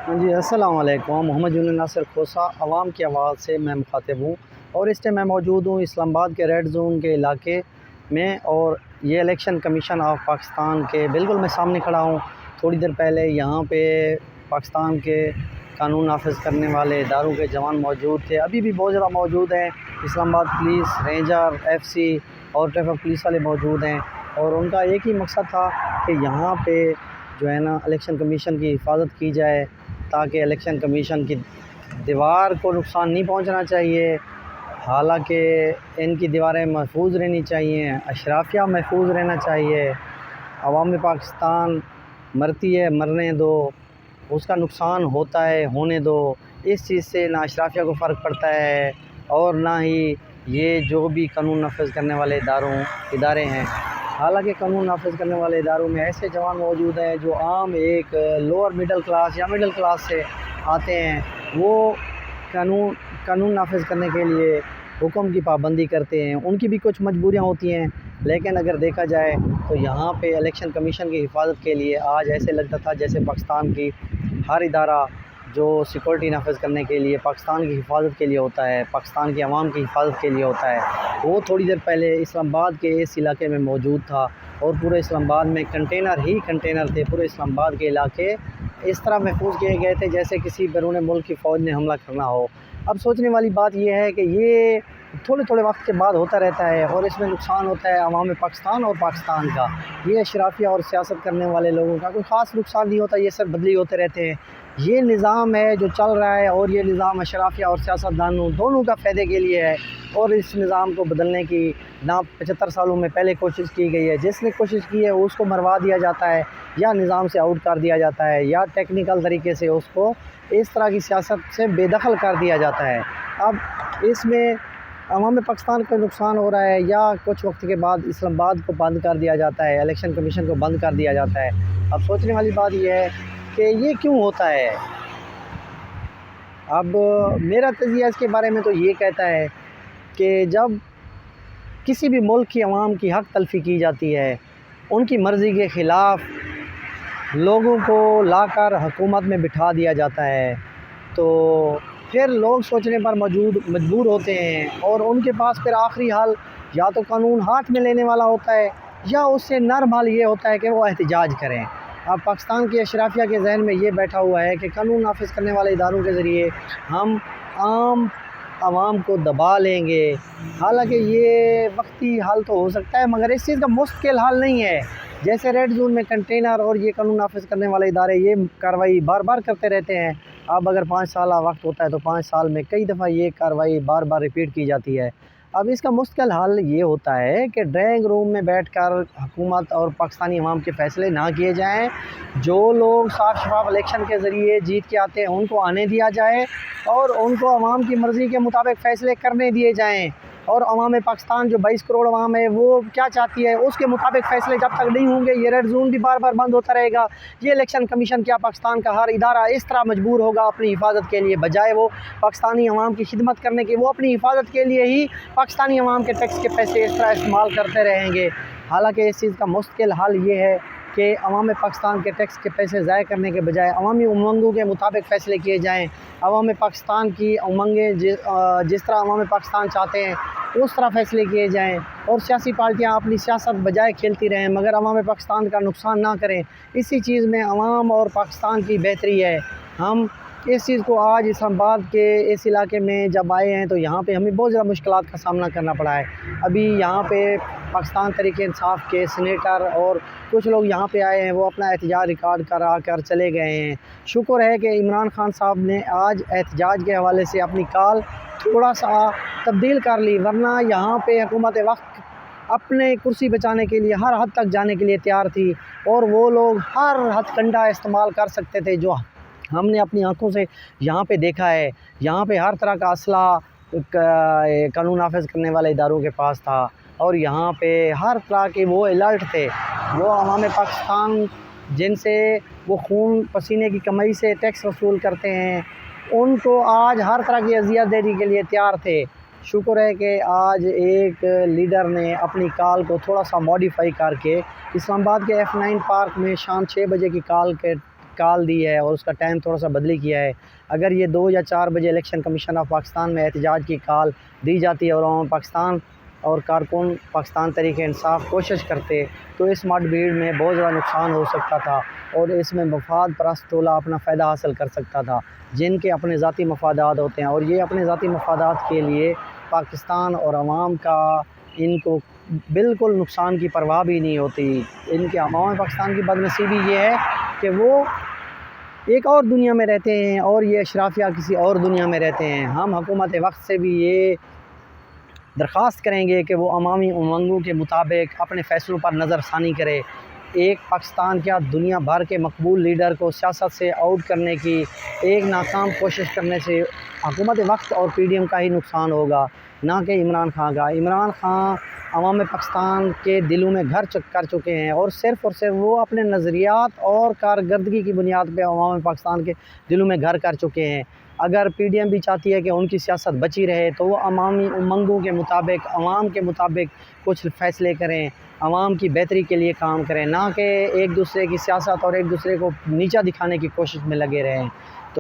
ہاں جی، السلام علیکم۔ محمد جنید ناصر کھوسہ عوام کی آواز سے میں مخاطب ہوں، اور اس ٹائم میں موجود ہوں اسلام آباد کے ریڈ زون کے علاقے میں، اور یہ الیکشن کمیشن آف پاکستان کے بالکل میں سامنے کھڑا ہوں۔ تھوڑی دیر پہلے یہاں پہ پاکستان کے قانون نافذ کرنے والے اداروں کے جوان موجود تھے، ابھی بھی بہت زیادہ موجود ہیں۔ اسلام آباد پولیس، رینجر، ایف سی اور ٹریفک پولیس والے موجود ہیں، اور ان کا ایک ہی مقصد تھا کہ یہاں پہ جو ہے نا الیکشن کمیشن کی حفاظت کی جائے، تاکہ الیکشن کمیشن کی دیوار کو نقصان نہیں پہنچنا چاہیے۔ حالانکہ ان کی دیواریں محفوظ رہنی چاہیے، اشرافیہ محفوظ رہنا چاہیے۔ عوام پاکستان مرتی ہے، مرنے دو، اس کا نقصان ہوتا ہے، ہونے دو۔ اس چیز سے نہ اشرافیہ کو فرق پڑتا ہے اور نہ ہی یہ جو بھی قانون نافذ کرنے والے ادارے ہیں۔ حالانکہ قانون نافذ کرنے والے اداروں میں ایسے جوان موجود ہیں جو عام ایک لوور مڈل کلاس یا مڈل کلاس سے آتے ہیں، وہ قانون نافذ کرنے کے لیے حکم کی پابندی کرتے ہیں۔ ان کی بھی کچھ مجبوریاں ہوتی ہیں، لیکن اگر دیکھا جائے تو یہاں پہ الیکشن کمیشن کی حفاظت کے لیے آج ایسے لگتا تھا جیسے پاکستان کی ہر ادارہ جو سیکورٹی نافذ کرنے کے لیے پاکستان کی حفاظت کے لیے ہوتا ہے، پاکستان کی عوام کی حفاظت کے لیے ہوتا ہے، وہ تھوڑی دیر پہلے اسلام آباد کے اس علاقے میں موجود تھا، اور پورے اسلام آباد میں کنٹینر تھے۔ پورے اسلام آباد کے علاقے اس طرح محفوظ کیے گئے تھے جیسے کسی بیرون ملک کی فوج نے حملہ کرنا ہو۔ اب سوچنے والی بات یہ ہے کہ یہ تھوڑے وقت کے بعد ہوتا رہتا ہے، اور اس میں نقصان ہوتا ہے عوام پاکستان اور پاکستان کا۔ یہ اشرافیہ اور سیاست کرنے والے لوگوں کا کوئی خاص نقصان نہیں ہوتا، یہ سب بدلی ہوتے رہتے ہیں۔ یہ نظام ہے جو چل رہا ہے، اور یہ نظام اشرافیہ اور سیاستدانوں دونوں کا فائدے کے لیے ہے، اور اس نظام کو بدلنے کی نہ 75 سالوں میں پہلے کوشش کی گئی ہے۔ جس نے کوشش کی ہے اس کو مروا دیا جاتا ہے، یا نظام سے آؤٹ کر دیا جاتا ہے، یا ٹیکنیکل طریقے سے اس کو اس طرح کی سیاست سے بے دخل کر دیا جاتا ہے۔ اب اس میں عوام پاکستان کو نقصان ہو رہا ہے، یا کچھ وقت کے بعد اسلام آباد کو بند کر دیا جاتا ہے، الیکشن کمیشن کو بند کر دیا جاتا ہے۔ اب سوچنے والی بات یہ ہے کہ یہ کیوں ہوتا ہے۔ اب میرا تجزیہ اس کے بارے میں تو یہ کہتا ہے کہ جب کسی بھی ملک کی عوام کی حق تلفی کی جاتی ہے، ان کی مرضی کے خلاف لوگوں کو لا کر حکومت میں بٹھا دیا جاتا ہے، تو پھر لوگ سوچنے پر مجبور ہوتے ہیں، اور ان کے پاس پھر آخری حل یا تو قانون ہاتھ میں لینے والا ہوتا ہے، یا اس سے نرم حل یہ ہوتا ہے کہ وہ احتجاج کریں۔ اب پاکستان کے اشرافیہ کے ذہن میں یہ بیٹھا ہوا ہے کہ قانون نافذ کرنے والے اداروں کے ذریعے ہم عام عوام کو دبا لیں گے۔ حالانکہ یہ وقتی حل تو ہو سکتا ہے، مگر اس چیز کا مستقل حل نہیں ہے۔ جیسے ریڈ زون میں کنٹینر اور یہ قانون نافذ کرنے والے ادارے یہ کارروائی بار بار کرتے رہتے ہیں۔ اب اگر 5 سالہ وقت ہوتا ہے تو 5 سال میں کئی دفعہ یہ کارروائی بار بار ریپیٹ کی جاتی ہے۔ اب اس کا مستقل حل یہ ہوتا ہے کہ ڈرائنگ روم میں بیٹھ کر حکومت اور پاکستانی عوام کے فیصلے نہ کیے جائیں، جو لوگ صاف شفاف الیکشن کے ذریعے جیت کے آتے ہیں ان کو آنے دیا جائے، اور ان کو عوام کی مرضی کے مطابق فیصلے کرنے دیے جائیں، اور عوام پاکستان جو 22 کروڑ عوام ہے وہ کیا چاہتی ہے اس کے مطابق فیصلے جب تک نہیں ہوں گے، یہ ریڈ زون بھی بار بار بند ہوتا رہے گا۔ یہ الیکشن کمیشن کیا پاکستان کا ہر ادارہ اس طرح مجبور ہوگا اپنی حفاظت کے لیے، بجائے وہ پاکستانی عوام کی خدمت کرنے کی، وہ اپنی حفاظت کے لیے ہی پاکستانی عوام کے ٹیکس کے پیسے اس طرح استعمال کرتے رہیں گے۔ حالانکہ اس چیز کا مستقل حل یہ ہے کہ عوام پاکستان کے ٹیکس کے پیسے ضائع کرنے کے بجائے عوامی امنگوں کے مطابق فیصلے کیے جائیں۔ عوام پاکستان کی امنگیں جس طرح عوام پاکستان چاہتے ہیں اس طرح فیصلے کیے جائیں، اور سیاسی پارٹیاں اپنی سیاست بجائے کھیلتی رہیں مگر عوام پاکستان کا نقصان نہ کریں۔ اسی چیز میں عوام اور پاکستان کی بہتری ہے۔ ہم اس چیز کو آج اسلام آباد کے اس علاقے میں جب آئے ہیں تو یہاں پہ ہمیں بہت زیادہ مشکلات کا سامنا کرنا پڑا ہے۔ ابھی یہاں پہ پاکستان تحریک انصاف کے سینیٹر اور کچھ لوگ یہاں پہ آئے ہیں، وہ اپنا احتجاج ریکارڈ کرا کر چلے گئے ہیں۔ شکر ہے کہ عمران خان صاحب نے آج احتجاج کے حوالے سے اپنی کال تھوڑا سا تبدیل کر لی، ورنہ یہاں پہ حکومت وقت اپنے کرسی بچانے کے لیے ہر حد تک جانے کے لیے تیار تھی، اور وہ لوگ ہر ہتھ کنڈا استعمال کر سکتے تھے جو ہم نے اپنی آنکھوں سے یہاں پہ دیکھا ہے۔ یہاں پہ ہر طرح کا اسلحہ قانون نافذ کرنے والے اداروں کے پاس تھا، اور یہاں پہ ہر طرح کے وہ الرٹ تھے۔ وہ عوام پاکستان جن سے وہ خون پسینے کی کمائی سے ٹیکس وصول کرتے ہیں، ان کو آج ہر طرح کی اذیت دینے کے لیے تیار تھے۔ شکر ہے کہ آج ایک لیڈر نے اپنی کال کو تھوڑا سا ماڈیفائی کر کے اسلام آباد کے F9 پارک میں شام 6 بجے کی کال کال دی ہے اور اس کا ٹائم تھوڑا سا بدلی کیا ہے. اگر یہ 2 یا 4 بجے الیکشن کمیشن آف پاکستان میں احتجاج کی کال دی جاتی ہے اور عوام پاکستان اور کارکن پاکستان تحریک انصاف کوشش کرتے تو اس مڈ بھیڑ میں بہت زیادہ نقصان ہو سکتا تھا اور اس میں مفاد پرست ٹولہ اپنا فائدہ حاصل کر سکتا تھا جن کے اپنے ذاتی مفادات ہوتے ہیں. اور یہ اپنے ذاتی مفادات کے لیے پاکستان اور عوام کا ان کو بالکل نقصان کی پرواہ بھی نہیں ہوتی. ان کے عوام پاکستان کی بدنصیبی یہ ہے کہ وہ ایک اور دنیا میں رہتے ہیں اور یہ اشرافیہ کسی اور دنیا میں رہتے ہیں. ہم حکومت وقت سے بھی یہ درخواست کریں گے کہ وہ عوامی امنگوں کے مطابق اپنے فیصلوں پر نظر ثانی کرے. ایک پاکستان کیا دنیا بھر کے مقبول لیڈر کو سیاست سے آؤٹ کرنے کی ایک ناکام کوشش کرنے سے حکومت وقت اور پی ڈی ایم کا ہی نقصان ہوگا نہ کہ عمران خان کا. عمران خان عوام پاکستان کے دلوں میں گھر کر چکے ہیں اور صرف وہ اپنے نظریات اور کارکردگی کی بنیاد پہ عوام پاکستان کے دلوں میں گھر کر چکے ہیں. اگر پی ڈی ایم بھی چاہتی ہے کہ ان کی سیاست بچی رہے تو وہ عوامی امنگوں کے مطابق عوام کے مطابق کچھ فیصلے کریں, عوام کی بہتری کے لیے کام کریں, نہ کہ ایک دوسرے کی سیاست اور ایک دوسرے کو نیچا دکھانے کی کوشش میں لگے رہیں.